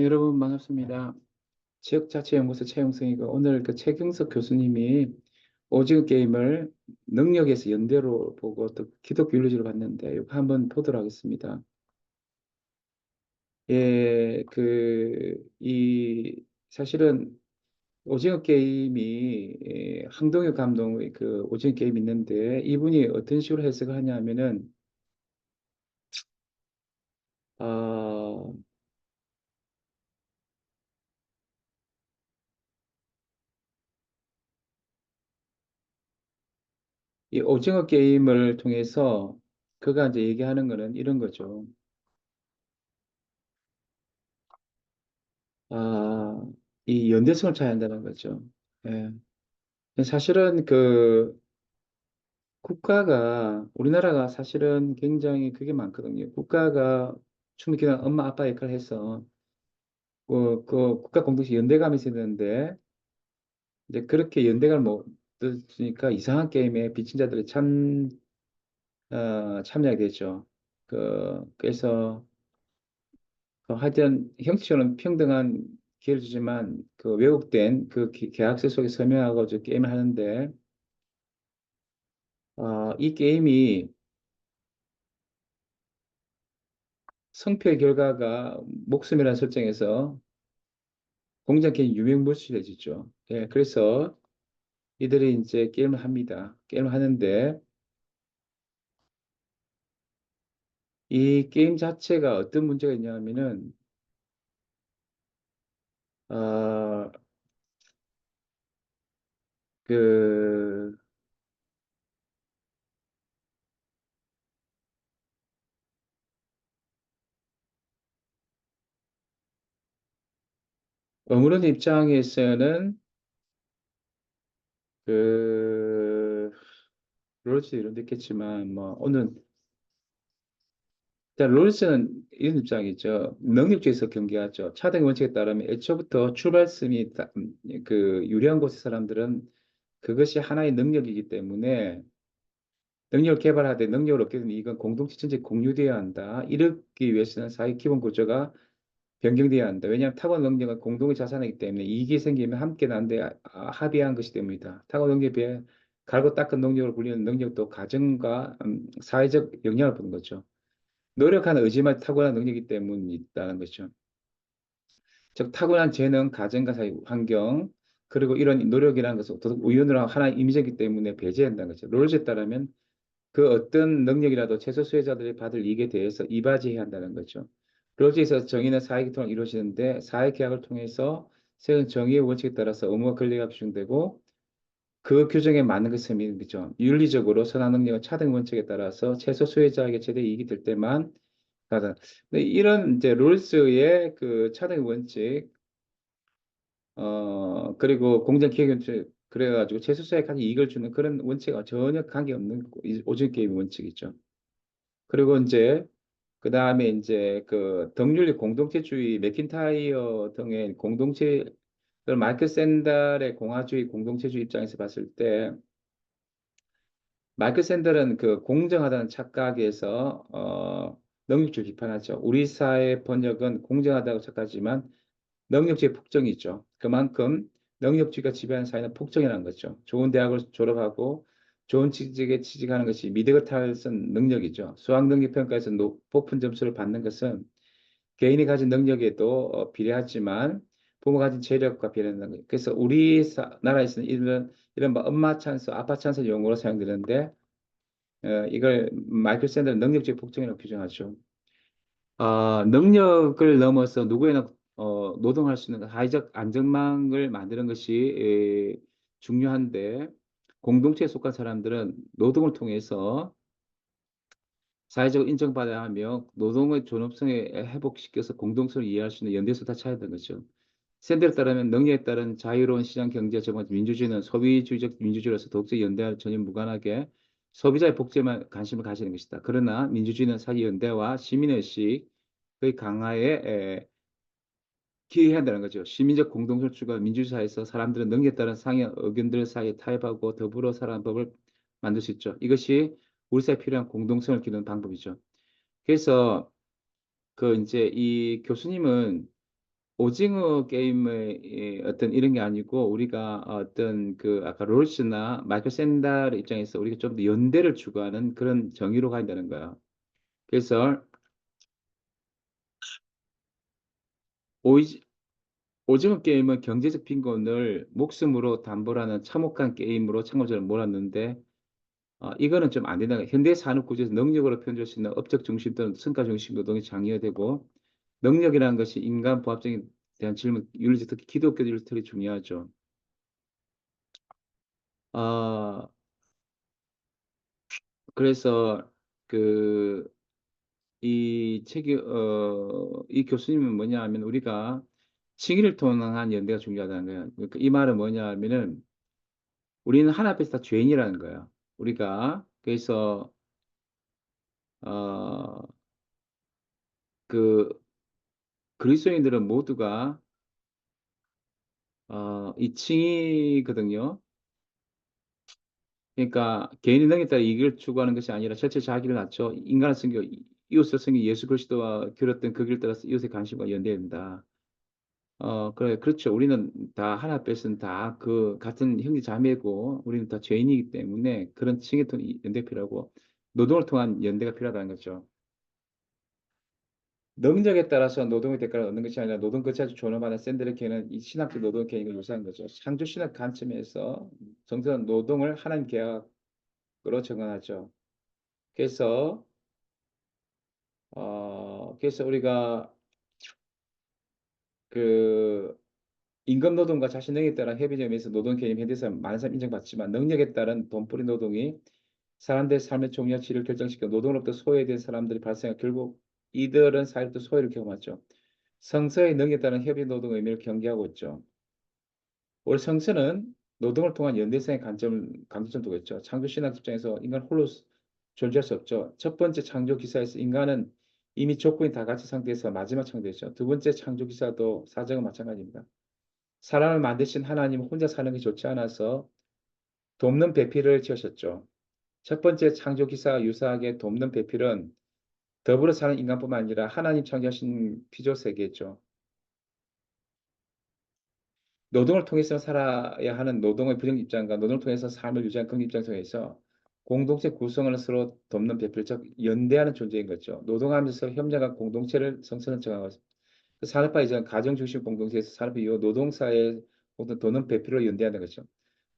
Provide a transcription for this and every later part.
여러분 반갑습니다. 지역자치연구소 최영성이고 오늘 그 최경석 교수님이 오징어 게임을 능력에서 연대로 보고 또 기독교 윤리적으로 봤는데 이거 한번 보도록 하겠습니다. 예, 사실은 오징어 게임이 황동혁 감독의 그 오징어 게임이 있는데 이분이 어떤 식으로 해석을 하냐면은 어, 이 오징어 게임을 통해서 그가 이제 얘기하는 거는 이런 거죠. 아, 이 연대성을 차이한다는 거죠. 예. 사실은 우리나라가 사실은 굉장히 그게 많거든요. 국가가 충분히 그냥 엄마 아빠 역할을 해서 그 국가 공동체 연대감이 있어야 되는데 이제 그렇게 연대감을 못 듣으니까 이상한 게임에 비친 자들이 참여하게 되죠. 그래서 하여튼 형식적으로는 평등한 기회를 주지만 그 왜곡된 그 계약서 속에 서명하고 저 게임을 하는데 이 게임이 성패 결과가 목숨이라는 설정에서 공작계인 유명무실해지죠. 예, 그래서 이들이 이제 게임을 합니다. 게임을 하는데 이 게임 자체가 어떤 문제가 있냐면은 어, 그 어무런 입장에서는 그 롤스 이런 데 있겠지만 뭐 오늘 자, 롤스는 이런 입장이죠. 능력주의에서 경계하죠. 차등 원칙에 따르면 애초부터 출발점이 그 유리한 곳의 사람들은 그것이 하나의 능력이기 때문에 능력을 개발하되 능력을 얻게 되면 이건 공동체 전체 공유되어야 한다. 이렇기 위해서는 사회 기본 구조가 변경돼야 한다. 왜냐하면 타고난 능력은 공동의 자산이기 때문에 이익이 생기면 함께 나는데 합의한 것이 됩니다. 타고난 능력에 비해 갈고 닦은 능력을 굴리는 능력도 가정과 사회적 영향을 보는 거죠. 노력하는 의지만 타고난 능력이기 때문에 있다는 것이죠. 즉 타고난 재능, 가정과 사회 환경 그리고 이런 노력이라는 것은 도덕 우연으로 하나의 이미지이기 때문에 배제한다는 거죠. 롤즈에 따르면 그 어떤 능력이라도 최소 수혜자들이 받을 이익에 대해서 이바지해야 한다는 거죠. 롤즈에서 정의는 사회계통을 이루어지는데 사회계약을 통해서 세운 정의의 원칙에 따라서 의무와 권리가 규정되고 그 규정에 맞는 것을 믿는 거죠. 윤리적으로 선한 능력은 차등 원칙에 따라서 최소 수혜자에게 최대 이익이 될 때만 가다. 근데 이런 이제 롤스의 그 차등 원칙, 그리고 공정 기획 원칙, 그래가지고 최소 수혜까지 이익을 주는 그런 원칙과 전혀 관계없는 오징어 게임 원칙이죠. 그리고 이제 그 다음에 이제 그 덕률리 공동체주의 맥킨타이어 등의 공동체 그 마이클 샌달의 공화주의 공동체주의 입장에서 봤을 때 마이클 샌델은 그 공정하다는 착각에서 능력주의 비판하죠. 우리 사회 번역은 공정하다고 착각하지만 능력주의 폭정이죠. 그만큼 능력주의가 지배하는 사회는 폭정이라는 거죠. 좋은 대학을 졸업하고 좋은 취직에 취직하는 것이 미덕을 탈선 능력이죠. 수학 능력 평가에서 높은 점수를 받는 것은 개인이 가진 능력에도 비례하지만 부모가 가진 재력과 비례한다는 거예요. 그래서 우리 나라에서는 이런 뭐 엄마 찬스, 아빠 찬스 용어로 사용되는데 이걸 마이클 샌들은 능력주의 폭정이라고 규정하죠. 능력을 넘어서 누구에나 노동할 수 있는 사회적 안전망을 만드는 것이 중요한데 공동체에 속한 사람들은 노동을 통해서 사회적으로 인정받아야 하며 노동의 존엄성에 회복시켜서 공동체를 이해할 수 있는 연대에서 다 차야 되는 거죠. 샌델에 따르면 능력에 따른 자유로운 시장 경제 정말 민주주의는 소비주의적 민주주의로서 독재 연대와 전혀 무관하게 소비자의 복제만 관심을 가지는 것이다. 그러나 민주주의는 사회 연대와 시민의식의 강화에 기여해야 한다는 거죠. 시민적 공동체를 추구한 민주주의 사회에서 사람들은 능력에 따른 상의 의견들 사이에 타협하고 더불어 살아가는 법을 만들 수 있죠. 이것이 우리 사회에 필요한 공동성을 기르는 방법이죠. 그래서 그 이제 이 교수님은 오징어 게임의 어떤 이런 게 아니고 우리가 어떤 그 아까 롤스나 마이클 샌달의 입장에서 우리가 좀 더 연대를 추구하는 그런 정의로 가야 되는 거야. 그래서 오이, 오징어 게임은 경제적 빈곤을 목숨으로 담보로 하는 참혹한 게임으로 참고자를 몰았는데 이거는 좀 안 된다. 현대 산업 구조에서 능력으로 표현될 수 있는 업적 중심 또는 성과 중심 노동이 장려되고 능력이라는 것이 인간 부합성에 대한 질문, 윤리적 특히 기독교 윤리적이 중요하죠. 어, 그래서 그 이 교수님은 뭐냐 하면 우리가 칭의를 통한 연대가 중요하다는 거예요. 그러니까 이 말은 뭐냐 하면은 우리는 하나 앞에서 다 죄인이라는 거예요. 우리가 그래서 어, 그 그리스도인들은 모두가 이 칭의거든요. 그러니까 개인의 능력에 따라 이익을 추구하는 것이 아니라 실제 자기를 낮춰 인간을 섬겨 이웃을 섬겨 예수 그리스도와 겨뤘던 그 길을 따라서 이웃의 관심과 연대해야 된다. 그래, 그렇죠. 우리는 다 하나 앞에서는 다 그 같은 형제 자매고 우리는 다 죄인이기 때문에 그런 칭의 통한 연대 필요하고 노동을 통한 연대가 필요하다는 거죠. 능력에 따라서 노동의 대가를 얻는 것이 아니라 노동 거치아주 존엄하는 샌드레케는 이 신학적 노동 개념을 요구하는 거죠. 창조 신학 관점에서 정서는 노동을 하나님 계약으로 정언하죠. 그래서 그래서 우리가 그 임금 노동과 자신 능력에 따른 협의점에서 노동 개념 현대에서 많은 사람 인정받지만 능력에 따른 돈벌이 노동이 사람들의 삶의 종류와 질을 결정시켜 노동으로부터 소외된 사람들이 발생하 결국 이들은 사회로부터 소외를 경험하죠. 성서의 능력에 따른 협의 노동의 의미를 경계하고 있죠. 우리 성서는 노동을 통한 연대성의 강조점 두고 있죠. 창조 신학 입장에서 인간 홀로 존재할 수 없죠. 첫 번째 창조 기사에서 인간은 이미 조건이 다 갖춘 상태에서 마지막 창조했죠. 두 번째 창조 기사도 사정은 마찬가지입니다. 사람을 만드신 하나님 혼자 사는 게 좋지 않아서 돕는 배필을 지으셨죠. 첫 번째 창조 기사와 유사하게 돕는 배필은 더불어 사는 인간뿐만 아니라 하나님 창조하신 피조 세계죠. 노동을 통해서 살아야 하는 노동의 부정 입장과 노동을 통해서 삶을 유지하는 긍 입장 속에서 공동체 구성을 서로 돕는 배필적 연대하는 존재인 거죠. 노동하면서 협력한 공동체를 성서는 정하고 있습니다. 산업화 이전 가정 중심 공동체에서 산업 이후 노동사회 혹은 도는 배필로 연대하는 거죠.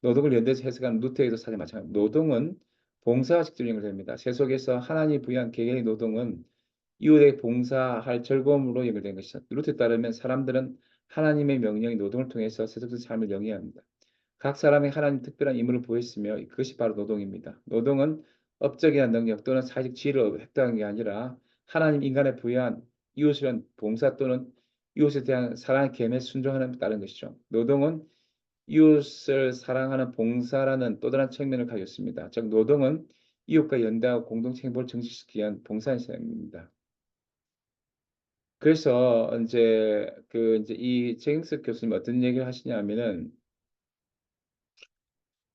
노동을 연대해서 해석하는 루터에도 사실 마찬가지입니다. 노동은 봉사와 직접 연결됩니다. 세속에서 하나님이 부여한 개개인의 노동은 이웃에게 봉사할 즐거움으로 연결된 것이죠. 루터에 따르면 사람들은 하나님의 명령이 노동을 통해서 세속적 삶을 영위해야 합니다. 각 사람이 하나님 특별한 임무를 보였으며 그것이 바로 노동입니다. 노동은 업적이나 능력 또는 사회적 지위를 획득하는 게 아니라 하나님 인간에 부여한 이웃을 위한 봉사 또는 이웃에 대한 사랑의 계명에 순종하는 데 따른 것이죠. 노동은 이웃을 사랑하는 봉사라는 또 다른 측면을 가지고 있습니다. 즉 노동은 이웃과 연대하고 공동체 행복을 증식시키기 위한 봉사의 삶입니다. 그래서 이제 이 최경석 교수님 어떤 얘기를 하시냐면은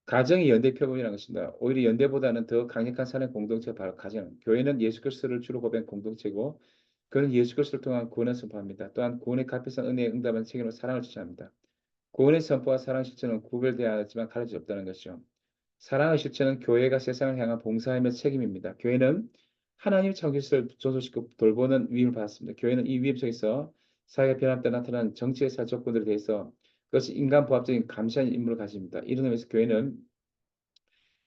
가정이 연대 표본이라는 것입니다. 오히려 연대보다는 더 강력한 사회 공동체가 바로 가정. 교회는 예수 그리스도를 주로 고백한 공동체고 그는 예수 그리스도를 통한 구원을 선포합니다. 또한 구원의 값비싼 은혜에 응답하는 책임으로 사랑을 주장합니다. 구원의 선포와 사랑 실천은 구별되어야 하지만 가려질 수 없다는 것이죠. 사랑의 실천은 교회가 세상을 향한 봉사임의 책임입니다. 교회는 하나님의 창조를 조성시키고 돌보는 위임을 받았습니다. 교회는 이 위임 속에서 사회가 변할 때 나타나는 정치의 사 조건들에 대해서 그것이 인간 부합적인 감시하는 임무를 가집니다. 이런 의미에서 교회는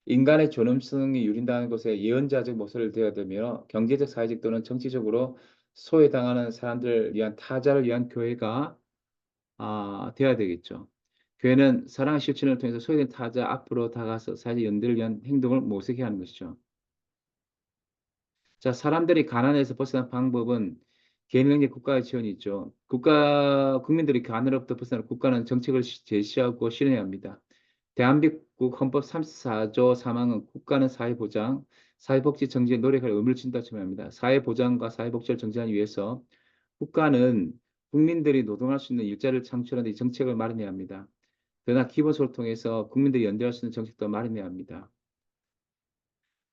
인간의 존엄성이 유린다는 것에 예언자적 모습을 되어야 되며 경제적, 사회적 또는 정치적으로 소외당하는 사람들을 위한 타자를 위한 교회가 되어야 되겠죠. 교회는 사랑의 실천을 통해서 소외된 타자 앞으로 다가서 사회적 연대를 위한 행동을 모색해야 하는 것이죠. 자, 사람들이 가난에서 벗어난 방법은 개인 능력 국가의 지원이 있죠. 국민들이 가난으로부터 벗어나 국가는 정책을 제시하고 실행해야 합니다. 대한민국 헌법 34조 3항은 국가는 사회보장, 사회복지 정지에 노력할 의무를 진다 지명합니다. 사회보장과 사회복지를 정지하기 위해서 국가는 국민들이 노동할 수 있는 일자리를 창출하는 데 정책을 마련해야 합니다. 그러나 기본소를 통해서 국민들이 연대할 수 있는 정책도 마련해야 합니다.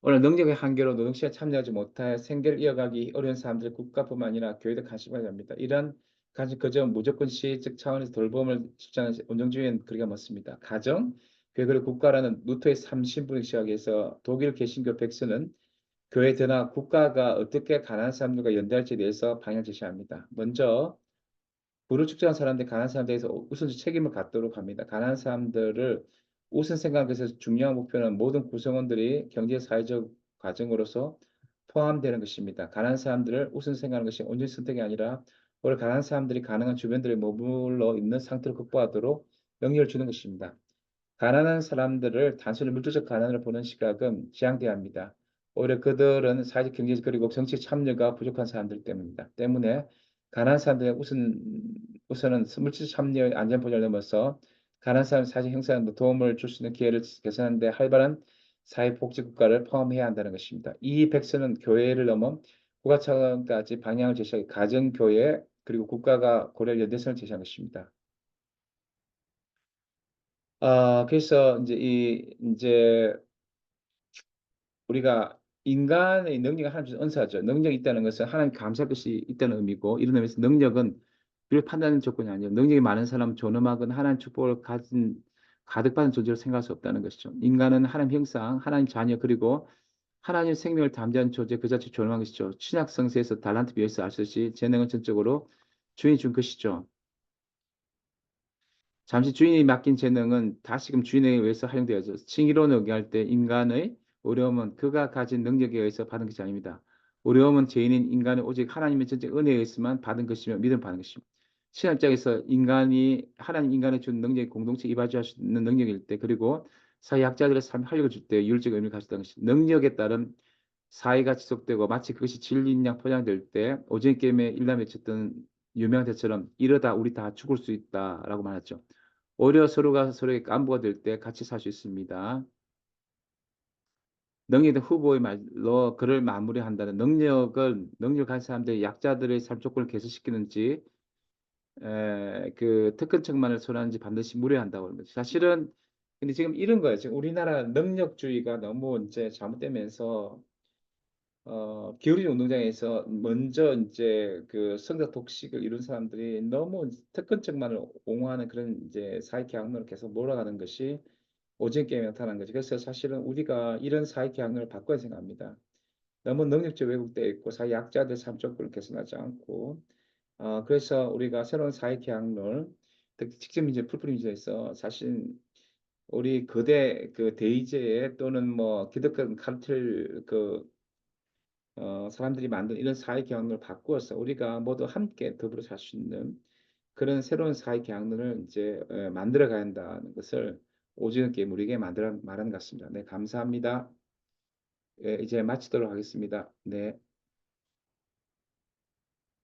오늘 능력의 한계로 노동시장에 참여하지 못하여 생계를 이어가기 어려운 사람들이 국가뿐만 아니라 교회도 관심을 가져야 합니다. 이런 가정 그저 무조건 시적 차원에서 돌봄을 주장하는 온정주의는 그리가 맞습니다. 가정, 교회 그리고 국가라는 루터의 삼신분을 시작해서 독일 개신교 백서는 교회 드나 국가가 어떻게 가난한 사람들과 연대할지에 대해서 방향 제시합니다. 먼저 부를 축적한 사람들, 가난한 사람들에 대해서 우선적 책임을 갖도록 합니다. 가난한 사람들을 우선 생각해서 중요한 목표는 모든 구성원들이 경제 사회적 과정으로서 포함되는 것입니다. 가난한 사람들을 우선 생각하는 것이 온전히 선택이 아니라 오히려 가난한 사람들이 가능한 주변들에 머물러 있는 상태를 극복하도록 영향을 주는 것입니다. 가난한 사람들을 단순히 물질적 가난을 보는 시각은 지양돼야 합니다. 오히려 그들은 사회적, 경제적 그리고 정치 참여가 부족한 사람들 때문입니다. 때문에 가난한 사람들의 우선은 물질 참여의 안전 보장을 넘어서 가난한 사람 사회적 형성에 도움을 줄 수 있는 기회를 개선하는 데 활발한 사회복지 국가를 포함해야 한다는 것입니다. 이 백서는 교회를 넘어 국가 차원까지 방향을 제시하기 가정교회 그리고 국가가 고려할 연대성을 제시한 것입니다. 그래서 이제 우리가 인간의 능력이 하나님 주신 은사죠. 능력이 있다는 것은 하나님 감사할 것이 있다는 의미고 이런 의미에서 능력은 우리를 판단하는 조건이 아니에요. 능력이 많은 사람 존엄하거나 하나님 축복을 가진 가득 받은 존재로 생각할 수 없다는 것이죠. 인간은 하나님 형상, 하나님 자녀 그리고 하나님 생명을 담대한 존재 그 자체 존엄한 것이죠. 신약 성서에서 달란트 비유에서 아시듯이 재능은 전적으로 주인이 준 것이죠. 잠시 주인이 맡긴 재능은 다시금 주인에 의해서 활용되어져 칭의론을 의할 때 인간의 어려움은 그가 가진 능력에 의해서 받은 것이 아닙니다. 어려움은 죄인인 인간의 오직 하나님의 전적 은혜에 의해서만 받은 것이며 믿음 받은 것입니다. 신학 입장에서 인간이 하나님 인간에 준 능력이 공동체 이바지할 수 있는 능력일 때 그리고 사회학자들의 삶에 활력을 줄 때 윤리적 의미를 가졌다는 것이 능력에 따른 사회가 지속되고 마치 그것이 진리인 양 포장될 때 오징어 게임에 일남 외쳤던 유명한 대처럼 이러다 우리 다 죽을 수 있다라고 말했죠. 오히려 서로가 서로에게 안보가 될 때 같이 살 수 있습니다. 능력의 후보의 말로 그를 마무리한다는 능력을 가진 사람들이 약자들의 삶 조건을 개선시키는지 그 특권층만을 선호하는지 반드시 물어야한다고 하는 거죠. 사실은 근데 지금 이런 거예요. 지금 우리나라 능력주의가 너무 이제 잘못되면서 기울이 운동장에서 먼저 이제 그 성적 독식을 이룬 사람들이 너무 특권층만을 옹호하는 그런 이제 사회 계약론을 계속 몰아가는 것이 오징어 게임에 나타난 거죠. 그래서 사실은 우리가 이런 사회 계약론을 바꿔야 생각합니다. 너무 능력적 왜곡되어 있고 사회 약자들 삶 조건을 개선하지 않고 그래서 우리가 새로운 사회 계약론 특히 직접민주 풀뿌리민주에서 사실 우리 거대 그 대의제 또는 뭐 기득권 카르텔 그 사람들이 만든 이런 사회 계약론을 바꾸어서 우리가 모두 함께 더불어 살 수 있는 그런 새로운 사회 계약론을 이제 만들어 가야 한다는 것을 오징어 게임 우리에게 만들어 말하는 것 같습니다. 네, 감사합니다. 이제 마치도록 하겠습니다. 네.